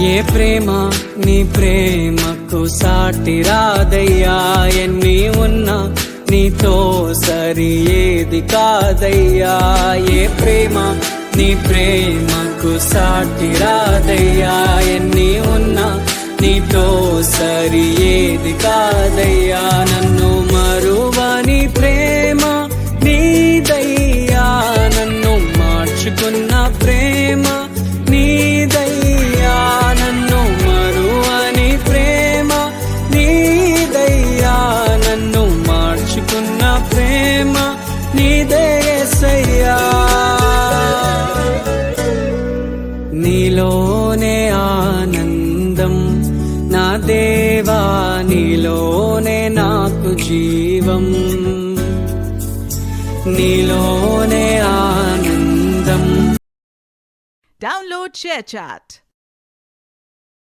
ఏ ప్రేమ నీ ప్రేమకు సాటి రాదయ్యా, ఎన్ని ఉన్నా నీతో సరి ఏది కాదయ్యా. ఏ ప్రేమ నీ ప్రేమకు సాటి రాదయ్యా, ఎన్ని ఉన్నా నీతో సరి ఏది కాదయ్యా. నన్ను మరువని ప్రేమ నీదయ్యా, నన్ను మార్చుకున్న ప్రేమ నీదయ్యా, నన్ను మరువని ప్రేమ నీదయ్యా, నన్ను మార్చుకున్న ప్రేమ నీదే యేసయ్యా. నీలోనే ఆనందం నా దేవా, నీలోనే నాకు జీవం, నీలోనే ఆనందం. Download ShareChat.